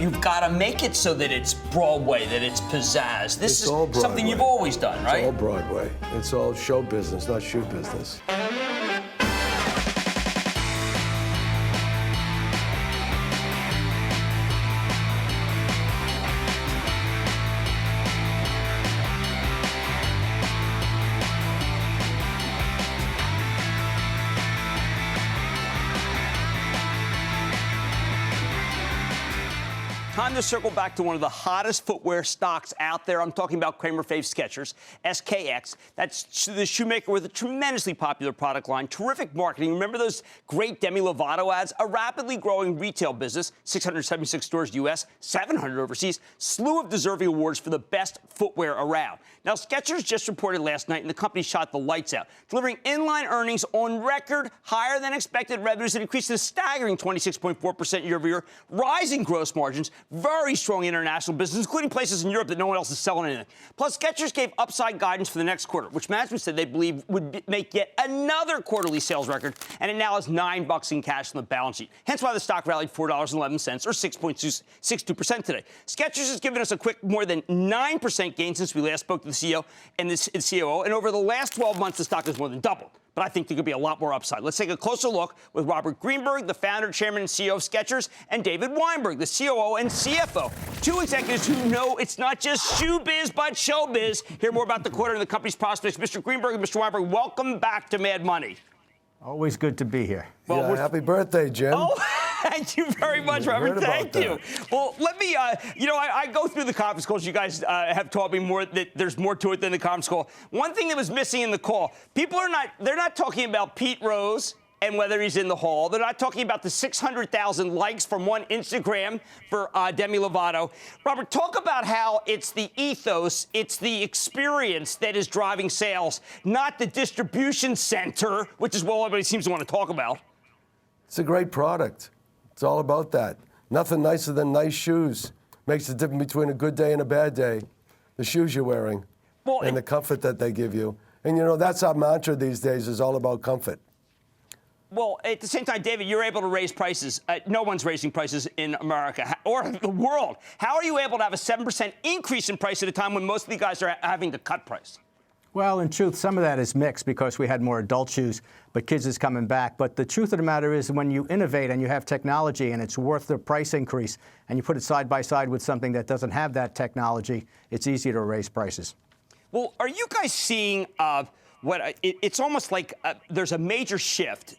you've got to make it so that it's Broadway, that it's pizzazz. This is something you've always done, right? It's all Broadway. It's all show business, not shoe business. Time to circle back to one of the hottest footwear stocks out there. I'm talking about Cramer fave Skechers, SKX. That's the shoemaker with a tremendously popular product line, terrific marketing. Remember those great Demi Lovato ads? A rapidly growing retail business, 676 stores U.S., 700 overseas, slew of deserving awards for the best footwear around. Now, Skechers just reported last night, and the company shot the lights out, delivering inline earnings on record, higher than expected revenues that increased a staggering 26.4% year over year, rising gross margins, very strong international business, including places in Europe that no one else is selling anything. Plus, Skechers gave upside guidance for the next quarter, which management said they believe would make yet another quarterly sales record, and it now has $9 in cash on the balance sheet. Hence why the stock rallied $4.11, or 6.62% today. Skechers has given us a quick more than 9% gain since we last spoke to the CEO and the COO, and over the last 12 months, the stock has more than doubled. But I think there could be a lot more upside. Let's take a closer look with Robert Greenberg, the founder, chairman, and CEO of Skechers, and David Weinberg, the COO and CFO. Two executives who know it's not just shoe biz, but show biz. Hear more about the quarter and the company's prospects. Mr. Greenberg and Mr. Weinberg, welcome back to Mad Money. Always good to be here. Well, yeah, happy birthday, Jim. Oh, thank you very much, Robert. Thank you. Well, let me, I go through the conference calls. You guys have taught me more that there's more to it than the conference call. One thing that was missing in the call, they're not talking about Pete Rose and whether he's in the hall. They're not talking about the 600,000 likes from one Instagram for Demi Lovato. Robert, talk about how it's the ethos, it's the experience that is driving sales, not the distribution center, which is what everybody seems to want to talk about. It's a great product. It's all about that. Nothing nicer than nice shoes. Makes the difference between a good day and a bad day. The shoes you're wearing and the comfort that they give you. And, that's our mantra these days, is all about comfort. Well, at the same time, David, you're able to raise prices. No one's raising prices in America or the world. How are you able to have a 7% increase in price at a time when most of the guys are having to cut price? Well, in truth, some of that is mixed because we had more adult shoes, but kids is coming back. But the truth of the matter is when you innovate and you have technology and it's worth the price increase and you put it side by side with something that doesn't have that technology, it's easier to raise prices. Well, are you guys seeing it's almost like there's a major shift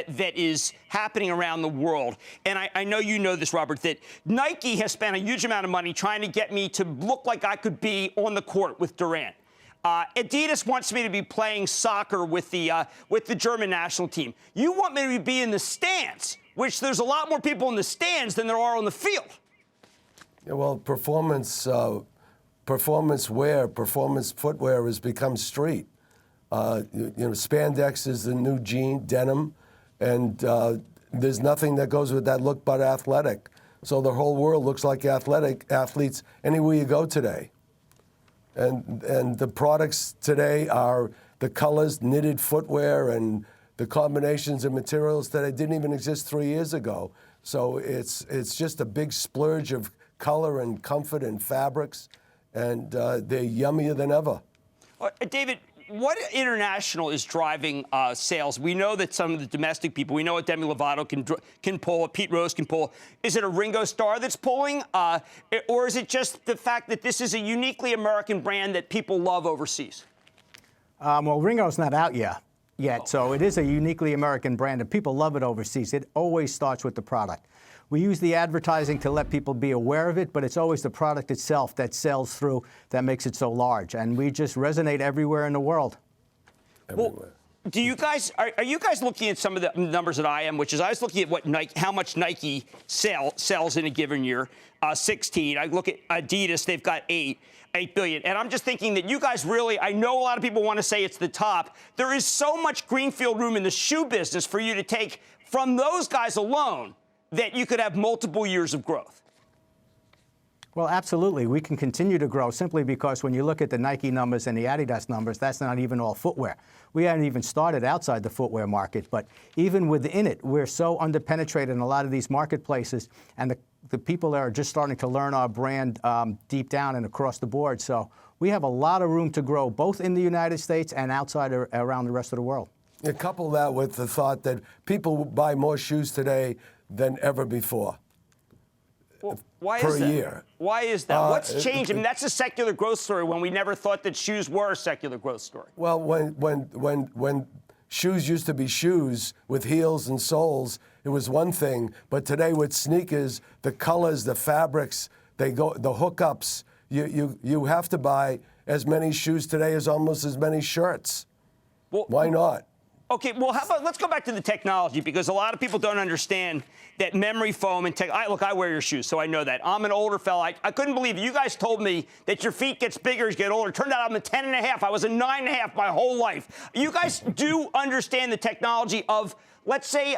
that is happening around the world. And I know you know this, Robert, that Nike has spent a huge amount of money trying to get me to look like I could be on the court with Durant. Adidas wants me to be playing soccer with the German national team. You want me to be in the stands, which there's a lot more people in the stands than there are on the field. Yeah, well, performance wear, performance footwear has become street. Spandex is the new denim. And there's nothing that goes with that look but athletic. So the whole world looks like athletes anywhere you go today. And the products today are the colors, knitted footwear, and the combinations of materials that didn't even exist 3 years ago. So it's just a big splurge of color and comfort and fabrics, and they're yummier than ever. David, what international is driving sales? We know that some of the domestic people, we know what Demi Lovato can pull, what Pete Rose can pull. Is it a Ringo Starr that's pulling? Or is it just the fact that this is a uniquely American brand that people love overseas? Well, Ringo's not out yet, so it is a uniquely American brand, and people love it overseas. It always starts with the product. We use the advertising to let people be aware of it, but it's always the product itself that sells through that makes it so large. And we just resonate everywhere in the world. Everywhere. Well, do you guys are you guys looking at some of the numbers that I am, which is I was looking at what how much Nike sells in a given year, 16. I look at Adidas, they've got 8 billion. And I'm just thinking that you guys really, I know a lot of people want to say it's the top. There is so much greenfield room in the shoe business for you to take from those guys alone that you could have multiple years of growth. Well, absolutely. We can continue to grow simply because when you look at the Nike numbers and the Adidas numbers, that's not even all footwear. We haven't even started outside the footwear market, but even within it, we're so underpenetrated in a lot of these marketplaces, and the people that are just starting to learn our brand deep down and across the board. So we have a lot of room to grow, both in the United States and outside around the rest of the world. You couple that with the thought that people buy more shoes today than ever before. Well, why per is that? year. Why is that? What's changed? I mean, that's a secular growth story when we never thought that shoes were a secular growth story. Well, when shoes used to be shoes with heels and soles, it was one thing. But today with sneakers, the colors, the fabrics, the hookups, you have to buy as many shoes today as almost as many shirts. Well, why not? Okay, well, how about let's go back to the technology, because a lot of people don't understand that memory foam and tech. Look, I wear your shoes, so I know that. I'm an older fella. I couldn't believe it. You guys told me that your feet gets bigger as you get older. Turned out I'm a 10.5. I was a 9.5 my whole life. You guys do understand the technology of, let's say,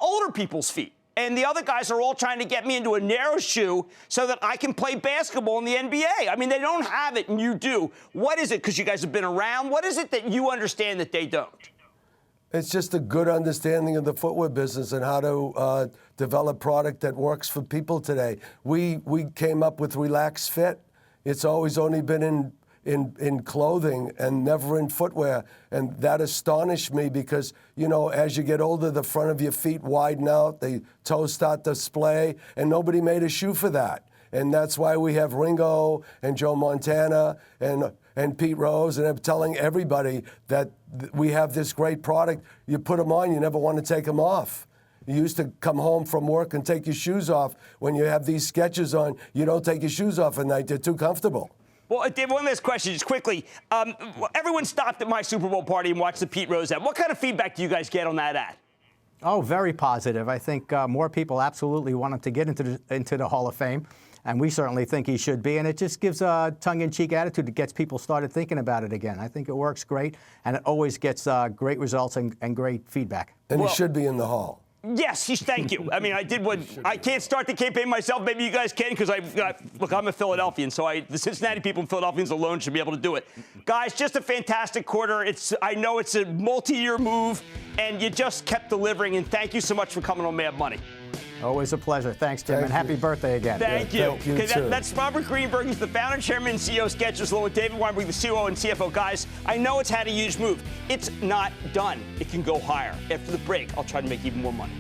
older people's feet. And the other guys are all trying to get me into a narrow shoe so that I can play basketball in the NBA. I mean, they don't have it, and you do. What is it? Because you guys have been around. What is it that you understand that they don't? It's just a good understanding of the footwear business and how to develop product that works for people today. We came up with Relaxed Fit. It's always only been in clothing and never in footwear. And that astonished me because, you know, as you get older, the front of your feet widen out, the toes start to splay, and nobody made a shoe for that. And that's why we have Ringo and Joe Montana and Pete Rose, and I'm telling everybody that we have this great product. You put them on, you never want to take them off. You used to come home from work and take your shoes off. When you have these Skechers on, you don't take your shoes off at night. They're too comfortable. Well, Dave, one last question, just quickly. Everyone stopped at my Super Bowl party and watched the Pete Rose ad. What kind of feedback do you guys get on that ad? Oh, very positive. I think more people absolutely want him to get into the Hall of Fame. And we certainly think he should be. And it just gives a tongue-in-cheek attitude that gets people started thinking about it again. I think it works great, and it always gets great results and great feedback. And he should be in the Hall. Yes, thank you. I mean, I did what I can't start the campaign myself. Maybe you guys can, because look, I'm a Philadelphian, so the Cincinnati people and Philadelphians alone should be able to do it. Guys, just a fantastic quarter. I know it's a multi-year move, and you just kept delivering. And thank you so much for coming on Mad Money. Always a pleasure. Thanks, Tim, and happy birthday again. Thank you. Thank you too. That's Robert Greenberg. He's the founder, chairman, and CEO of Skechers, along with David Weinberg, the COO and CFO. Guys, I know it's had a huge move. It's not done. It can go higher. After the break, I'll try to make even more money.